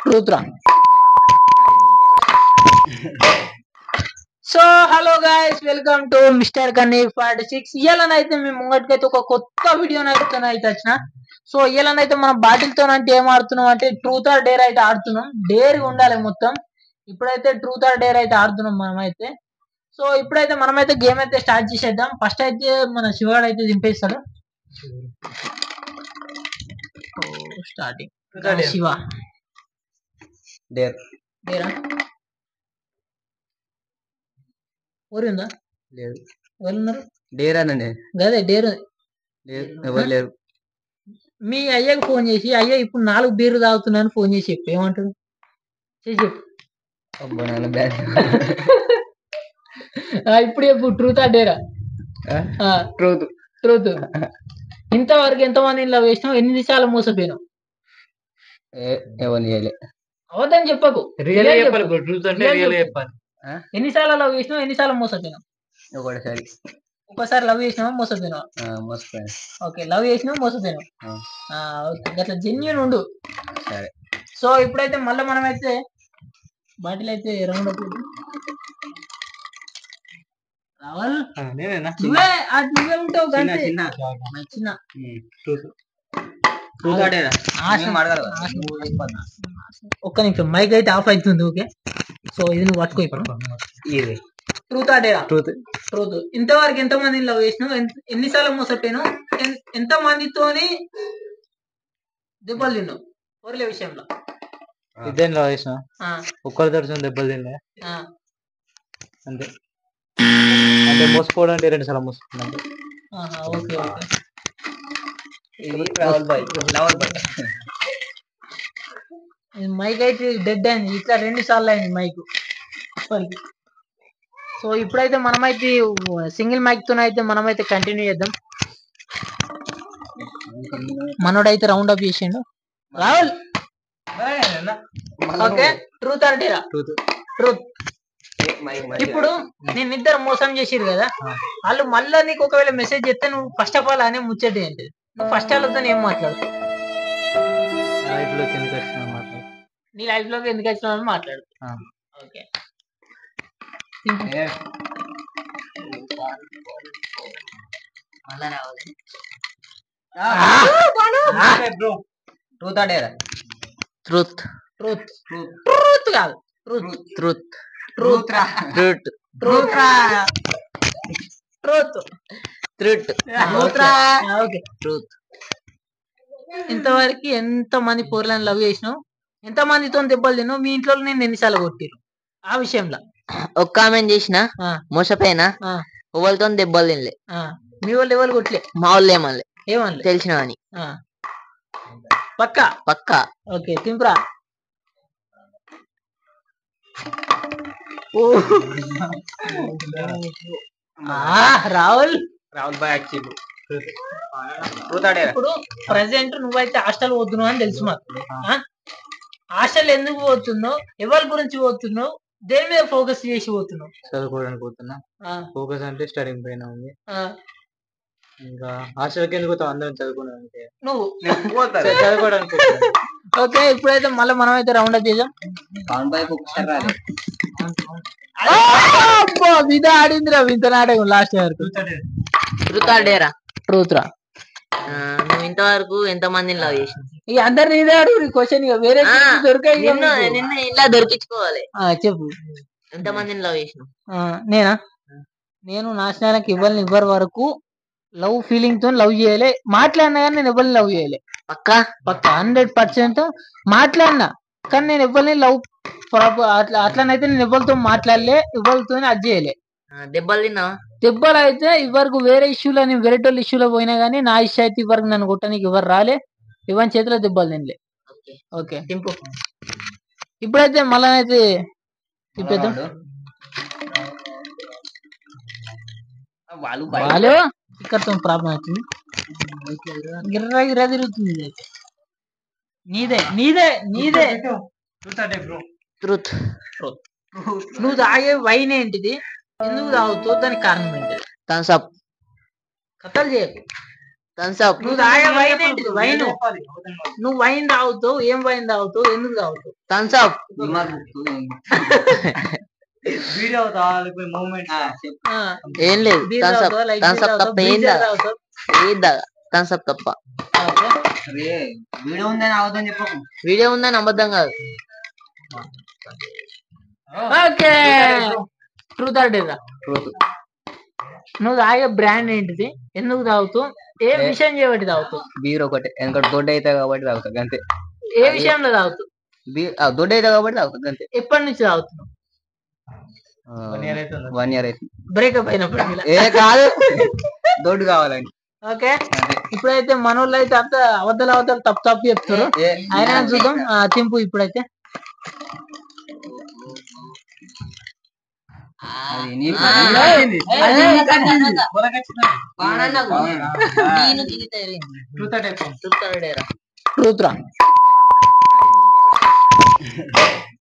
Truth రా. So hello guys, welcome to mister కన్నీ 46. ఇయ్యాలనైతే మేము ముంగటికైతే ఒక కొత్త వీడియోనైతే వచ్చిన. సో ఇయ్యాలనైతే మనం బాటిల్తో అంటే ఏం ఆడుతున్నాం అంటే ట్రూత్ ఆర్ డేర్ అయితే ఆడుతున్నాం. డేర్ ఉండాలి మొత్తం. ఇప్పుడైతే ట్రూత్ ఆర్ డేర్ అయితే ఆడుతున్నాం మనమైతే. సో ఇప్పుడైతే మనమైతే గేమ్ అయితే స్టార్ట్ చేసేద్దాం. ఫస్ట్ అయితే మన శివాడు అయితే దింపేస్తాడు. స్టార్టింగ్ శివ డేర్ డేరా ఊరిందా లేదు. ఎవరున్నారు? డేర్ అనండి. అదే డేరు ఎవరు లేరు. మీ అయ్యకు ఫోన్ చేసి అయ్యా ఇప్పుడు 4 బీర్లు తాగుతున్నాను ఫోన్ చేసి చెప్పు. ఏమంటాడు? చేసి చెప్పు. ఇప్పుడు చెప్పు. ట్రూత్ ఆ డేరా? ట్రూత్. ట్రూత్. ఇంతవరకు ఎంతమంది ఇలా వేసినావు? ఎన్ని నిమిషాలు మోసపోయినావు? ఎవరు చేయలే. అవద్దని చెప్పకు. చెప్పాలి. ఎన్నిసార్లు లవ్ చేసినావు? ఎన్నిసార్లు మోసపోయినావు? ఒకసారి లవ్ చేసినావా? మోసపోయినావా? ఓకే, లవ్ చేసినావు మోసపోయినావు. ఓకే, అట్లా జెన్యూన్ ఉండు. సరే. సో ఇప్పుడైతే మళ్ళీ మనమైతే బాటిల్ అయితే రౌండ్ అప్ రావాలి. నువ్వే ఉంటావు. చిన్న ఒక్క నిమిషం, మైక్ అయితే ఆఫ్ అవుతుంది. ఓకే, సో ఇది నువ్వు పట్టుకో. ఇప్పుడు ట్రూత్ ఆ డేరా? ట్రూత్. ట్రూత్. ఇంతవరకు ఎంత మందిని లవ్ చేసినావు? ఎన్నిసార్లు మోసపోయినావు? ఎంత మందితోని దెబ్బలు తిన్నావు ఊర్లే విషయంలో? ఇదేం లవ్ చేసిన ఒక్కరి దర్శనం దెబ్బలు తిన్నా అంతే. అంటే మోసపోవడం అంటే 2 సార్లు మోసుకున్నాను. Okay okay. మైక్ అయితే డెడ్ అయింది. ఇట్లా 2 సార్లు అయింది మైక్. సో ఇప్పుడైతే మనమైతే సింగిల్ మైక్ తో అయితే మనమైతే కంటిన్యూ చేద్దాం. మనోడైతే రౌండ్ అప్ చేసిండు. Rahul. Okay, truth or dare? Truth. ఇప్పుడు నిన్నిద్దరు మోసం చేసిరు కదా, వాళ్ళు మళ్ళా నీకు ఒకవేళ మెసేజ్ చేస్తే నువ్వు ఫస్ట్ ఆఫ్ ఆల్ అనే ముచ్చటి ఏంటి? నువ్వు ఫస్ట్ వాళ్ళతో ఏం మాట్లాడుతావు? నీ లైఫ్ లోకి ఎందుకు వచ్చినావు మాట్లాడు. ఓకే, ట్రూత్ ఆ డేరా? ట్రూత్. ట్రూత్. ట్రూత్ కాదు, truth. Truth. Truth. Truth. Truth. Truth. Truth. Okay, truth. ఇంతవరకు ఎంత మంది పోర్లను లవ్ చేసినావు? ఎంత మందితో దెబ్బలు తిన్నావు? మీ ఇంట్లో నేను ఎన్నిసార్లు కొట్టిరు ఆ విషయంలో? ఒక్క ఆమె చేసిన మోసపోయినా, ఎవరితో దెబ్బలు తినలే. మీ వాళ్ళు ఎవరు కొట్టలే? మా వాళ్ళు ఏమనలే. ఏమనలే? తెలిసిన అని పక్కా. పక్కా. ఓకే, తింపురా. రాహుల్. ఇప్పుడు ప్రెసెంట్ నువ్వైతే హాస్టల్ పోతున్నావు అని తెలుసు మాకు. హాస్టల్ ఎందుకు పోతున్నావు? ఎవరి గురించి పోతున్నావు? దేని మీద ఫోకస్ చేసి పోతున్నావు? చదువుకోవడానికి పోతున్నా. ఫోకస్ అంటే స్టడీంగ్ పైన ఉంది. ఇంకా హాస్టల్కి ఎందుకు పోతావు? అందరం చదువుకోవడానికి. నువ్వు చదువుకోవడానికి. ఓకే, ఇప్పుడైతే మళ్ళీ మనమైతే రౌండ్ అప్ చేద్దాం. విధ ఆడిందిరా వింత నాటకం లాస్ట్ వరకు. ట్రూత్ ఆ డేరా? ట్రూత్ రా. నువ్వు ఇంతవరకు ఎంత మందిని లవ్ చేసినావు? ఇక అందరిని ఇదే అడుగు. క్వశ్చన్ వేరే దొరికాయి. నిన్న ఇలా దొరికించుకోవాలి. చెప్పు, ఎంత మందిని లవ్ చేసినావు? నేనా? నేను నాశనానికి ఇవ్వరి వరకు లవ్ ఫీలింగ్ తో లవ్ చేయలే. మాట్లాడినా కానీ నేను ఎవరిని లవ్ చేయలే. పక్కా 100% మాట్లాడినా కానీ నేను ఎవరిని లవ్ అట్లనైతే నేను ఎవరితో మాట్లాడలే, ఎవరితో అది చేయలే. దెబ్బలు తిన్నావా? దెబ్బలు అయితే ఇవరకు వేరే ఇష్యూలో, నేను వేరే వాళ్ళ ఇష్యూలో పోయినా కానీ నా ఇష్యూ అయితే ఇవరకు నన్ను కొట్టడానికి ఎవరు రాలే. ఇవన్నీ చేతిలో దెబ్బలు తినలే. ఓకే, తింపు. ఇప్పుడైతే మళ్ళీ అయితే తిప్పేద్దాం. వాళ్ళు ఇక్కడతో ప్రాబ్లం అవుతుంది. గిర్రా గిర్రా తిరుగుతుంది. నీదే నీదే నీదే. ట్రూత్. నువ్వు తాగే వైన్ ఏంటిది? ఎందుకు తాగుతావు? దానికి కారణం ఏంటిది? Thums up. కథలు చేయకు. థమ్స్అప్. నువ్వు తాగే వైన్ ఏంటిది? వైన్ నువ్వు వైన్ తాగుతావు, ఏం వైన్ తాగుతావు, ఎందుకు తాగుతావు? థమ్స్అప్. వీడియో మూమెంట్ ఏం లేదు, థమ్స్అప్ తప్ప ఏం థమ్స్అప్ తప్ప. వీడియో ఉందని అవద్దని చెప్పు. వీడియో ఉందని అబద్ధం కాదు. Okay, truth or dare? నువ్వు తాగే బ్రాండ్ ఏంటిది, ఎందుకు తాగుతావు, ఏ విషయం చేయబట్టి తాగుతావు? బీర్ ఒకటే, ఎందుకంటే దొడ్డ అయితే కాబట్టి తాగుతా అంతే. ఏ విషయంలో తాగుతావు? దొడ్డ అయితే కాబట్టి తాగుతా అంతే. ఎప్పటి నుంచి తాగుతున్నావు? 1 year అవుతుంది. బ్రేకప్ అయినప్పుడు? ఏ కాదు, దొడ్డు కావాలని. ఓకే, ఇప్పుడైతే మనోళ్ళు అయితే అంత అబద్ధాలు తప్పు చెప్తారు. అయినా చూద్దాం, తింపు ఇప్పుడైతే. ట్రూత్ రా.